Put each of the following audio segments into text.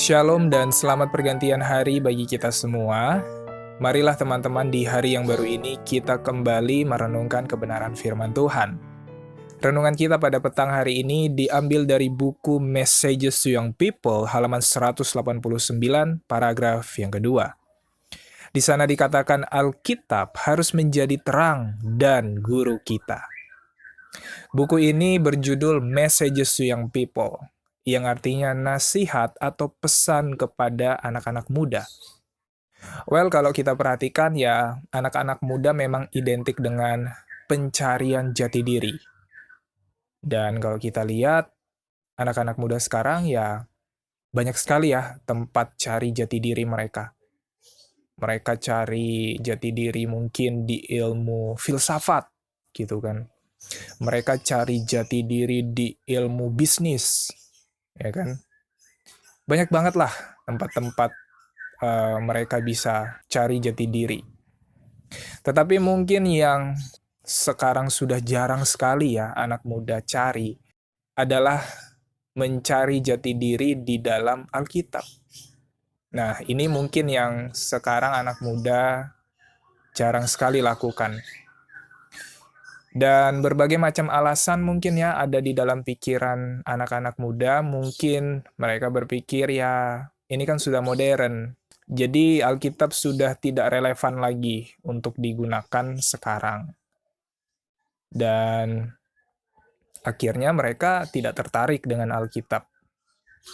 Shalom dan selamat pergantian hari bagi kita semua. Marilah teman-teman di hari yang baru ini kita kembali merenungkan kebenaran firman Tuhan. Renungan kita pada petang hari ini diambil dari buku Messages to Young People halaman 189 paragraf yang kedua. Di sana dikatakan Alkitab harus menjadi terang dan guru kita. Buku ini berjudul Messages to Young People, yang artinya nasihat atau pesan kepada anak-anak muda. Well, kalau kita perhatikan ya, anak-anak muda memang identik dengan pencarian jati diri. Dan kalau kita lihat, anak-anak muda sekarang ya banyak sekali ya tempat cari jati diri mereka. Mereka cari jati diri mungkin di ilmu filsafat, gitu kan. Mereka cari jati diri di ilmu bisnis, ya kan. Banyak banget lah tempat-tempat mereka bisa cari jati diri. Tetapi mungkin yang sekarang sudah jarang sekali ya anak muda cari adalah mencari jati diri di dalam Alkitab. Nah, ini mungkin yang sekarang anak muda jarang sekali lakukan. Dan berbagai macam alasan mungkin ya ada di dalam pikiran anak-anak muda. Mungkin mereka berpikir ya ini kan sudah modern. Jadi Alkitab sudah tidak relevan lagi untuk digunakan sekarang. Dan akhirnya mereka tidak tertarik dengan Alkitab.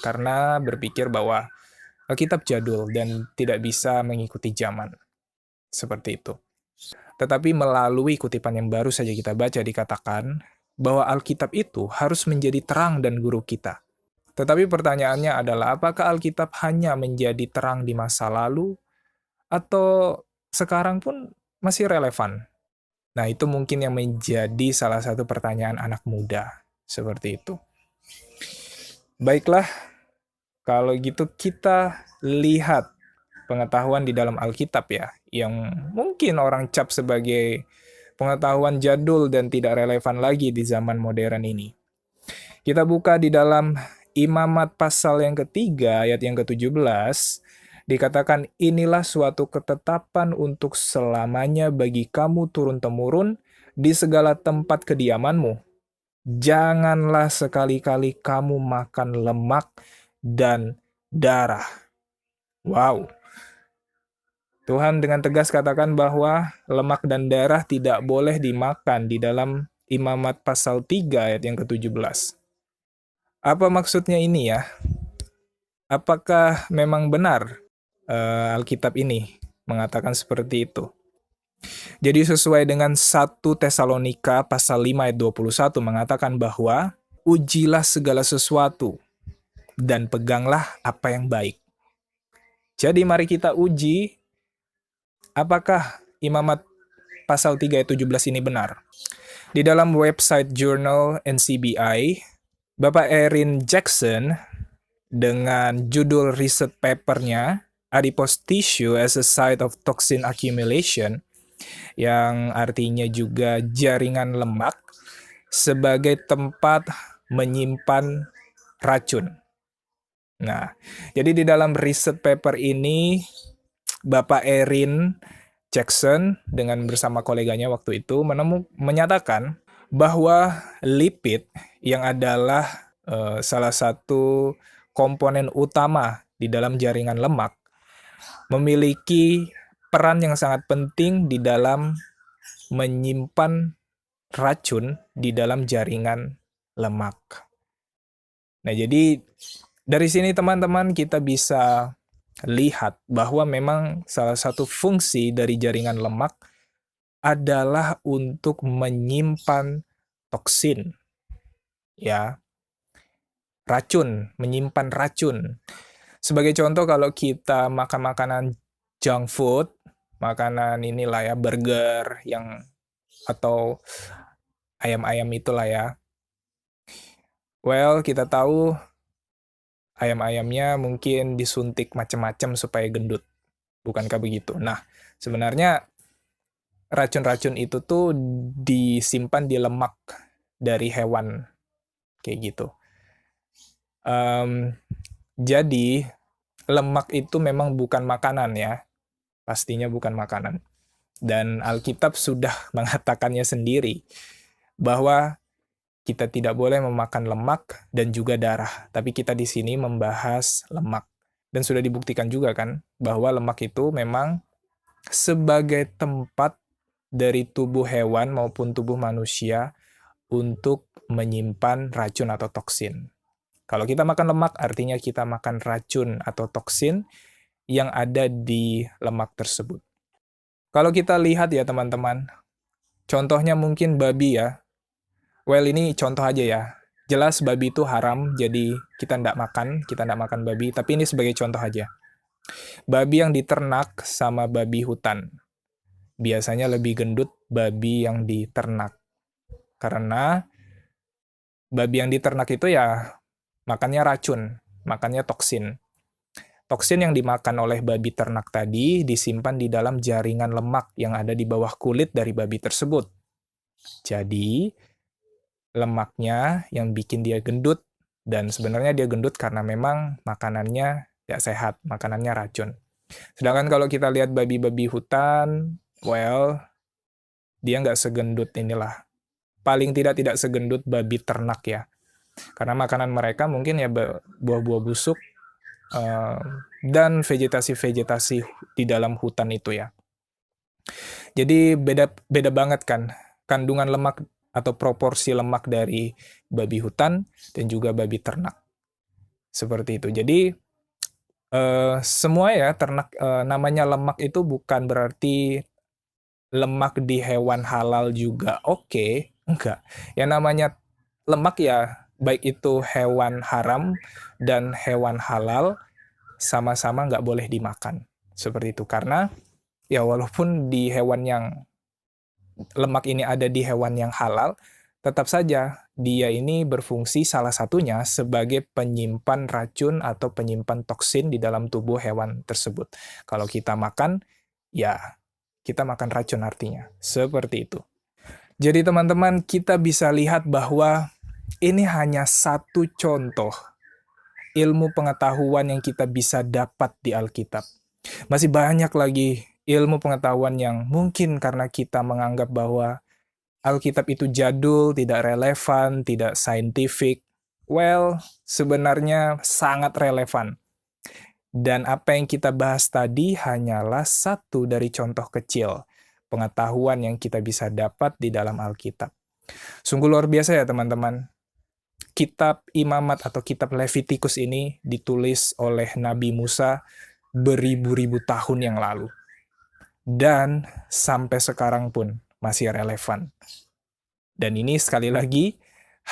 Karena berpikir bahwa Alkitab jadul dan tidak bisa mengikuti zaman. Seperti itu. Tetapi melalui kutipan yang baru saja kita baca dikatakan bahwa Alkitab itu harus menjadi terang dan guru kita. Tetapi pertanyaannya adalah apakah Alkitab hanya menjadi terang di masa lalu atau sekarang pun masih relevan? Nah, itu mungkin yang menjadi salah satu pertanyaan anak muda. Seperti itu. Baiklah, kalau gitu kita lihat pengetahuan di dalam Alkitab ya, yang mungkin orang cap sebagai pengetahuan jadul dan tidak relevan lagi di zaman modern ini. Kita buka di dalam Imamat pasal yang ketiga, ayat yang ke-17, dikatakan inilah suatu ketetapan untuk selamanya bagi kamu turun-temurun di segala tempat kediamanmu. Janganlah sekali-kali kamu makan lemak dan darah. Wow. Tuhan dengan tegas katakan bahwa lemak dan darah tidak boleh dimakan di dalam Imamat pasal 3 ayat yang ke-17. Apa maksudnya ini ya? Apakah memang benar Alkitab ini mengatakan seperti itu? Jadi sesuai dengan 1 Tesalonika pasal 5 ayat 21 mengatakan bahwa ujilah segala sesuatu dan peganglah apa yang baik. Jadi mari kita uji apakah Imamat pasal 3 ayat 17 ini benar. Di dalam website Journal NCBI, Bapak Erin Jackson dengan judul riset papernya Adipose Tissue as a Site of Toxin Accumulation, yang artinya juga jaringan lemak sebagai tempat menyimpan racun. Nah, jadi di dalam riset paper ini Bapak Erin Jackson dengan bersama koleganya waktu itu menyatakan bahwa lipid yang adalah salah satu komponen utama di dalam jaringan lemak memiliki peran yang sangat penting di dalam menyimpan racun di dalam jaringan lemak. Nah, jadi dari sini teman-teman kita bisa lihat bahwa memang salah satu fungsi dari jaringan lemak adalah untuk menyimpan toksin, ya, racun, menyimpan racun. Sebagai contoh kalau kita makan makanan junk food, makanan inilah ya, burger yang atau ayam-ayam itulah ya. Well, kita tahu ayam-ayamnya mungkin disuntik macam-macam supaya gendut. Bukankah begitu? Nah, sebenarnya racun-racun itu tuh disimpan di lemak dari hewan. Kayak gitu. Jadi, lemak itu memang bukan makanan ya. Pastinya bukan makanan. Dan Alkitab sudah mengatakannya sendiri bahwa kita tidak boleh memakan lemak dan juga darah. Tapi kita di sini membahas lemak. Dan sudah dibuktikan juga kan bahwa lemak itu memang sebagai tempat dari tubuh hewan maupun tubuh manusia untuk menyimpan racun atau toksin. Kalau kita makan lemak, artinya kita makan racun atau toksin yang ada di lemak tersebut. Kalau kita lihat ya teman-teman, contohnya mungkin babi ya. Well, ini contoh aja ya. Jelas babi itu haram, jadi kita tidak makan babi, tapi ini sebagai contoh aja. Babi yang diternak sama babi hutan. Biasanya lebih gendut babi yang diternak. Karena babi yang diternak itu ya makannya racun, makannya toksin. Toksin yang dimakan oleh babi ternak tadi disimpan di dalam jaringan lemak yang ada di bawah kulit dari babi tersebut. Jadi, lemaknya yang bikin dia gendut, dan sebenarnya dia gendut karena memang makanannya nggak sehat, makanannya racun. Sedangkan kalau kita lihat babi-babi hutan, well, dia nggak segendut inilah. Paling tidak segendut babi ternak ya. Karena makanan mereka mungkin ya buah-buah busuk dan vegetasi-vegetasi di dalam hutan itu ya. Jadi beda banget kan kandungan lemak atau proporsi lemak dari babi hutan dan juga babi ternak. Seperti itu. Jadi semua ya ternak namanya lemak itu bukan berarti lemak di hewan halal juga oke. Enggak. Yang namanya lemak ya baik itu hewan haram dan hewan halal sama-sama nggak boleh dimakan. Seperti itu. Karena ya walaupun di hewan yang lemak ini ada di hewan yang halal, tetap saja dia ini berfungsi salah satunya sebagai penyimpan racun atau penyimpan toksin di dalam tubuh hewan tersebut. Kalau kita makan, ya kita makan racun artinya. Seperti itu. Jadi teman-teman, kita bisa lihat bahwa ini hanya satu contoh ilmu pengetahuan yang kita bisa dapat di Alkitab. Masih banyak lagi ilmu pengetahuan yang mungkin karena kita menganggap bahwa Alkitab itu jadul, tidak relevan, tidak saintifik. Well, sebenarnya sangat relevan. Dan apa yang kita bahas tadi hanyalah satu dari contoh kecil pengetahuan yang kita bisa dapat di dalam Alkitab. Sungguh luar biasa ya teman-teman. Kitab Imamat atau kitab Levitikus ini ditulis oleh Nabi Musa beribu-ribu tahun yang lalu. Dan sampai sekarang pun masih relevan. Dan ini sekali lagi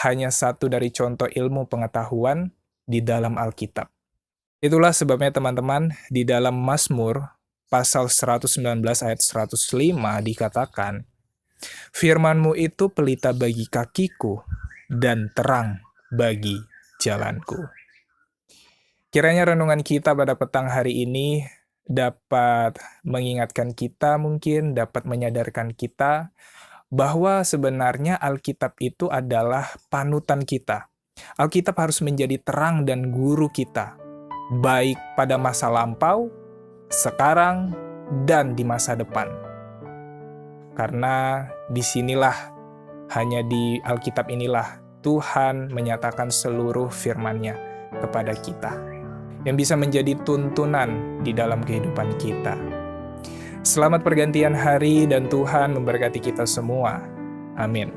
hanya satu dari contoh ilmu pengetahuan di dalam Alkitab. Itulah sebabnya teman-teman di dalam Mazmur pasal 119 ayat 105 dikatakan, "Firman-Mu itu pelita bagi kakiku dan terang bagi jalanku." Kiranya renungan kita pada petang hari ini dapat mengingatkan kita mungkin, dapat menyadarkan kita bahwa sebenarnya Alkitab itu adalah panutan kita. Alkitab harus menjadi terang dan guru kita, baik pada masa lampau, sekarang, dan di masa depan. Karena disinilah, hanya di Alkitab inilah, Tuhan menyatakan seluruh firman-Nya kepada kita, yang bisa menjadi tuntunan di dalam kehidupan kita. Selamat pergantian hari dan Tuhan memberkati kita semua. Amin.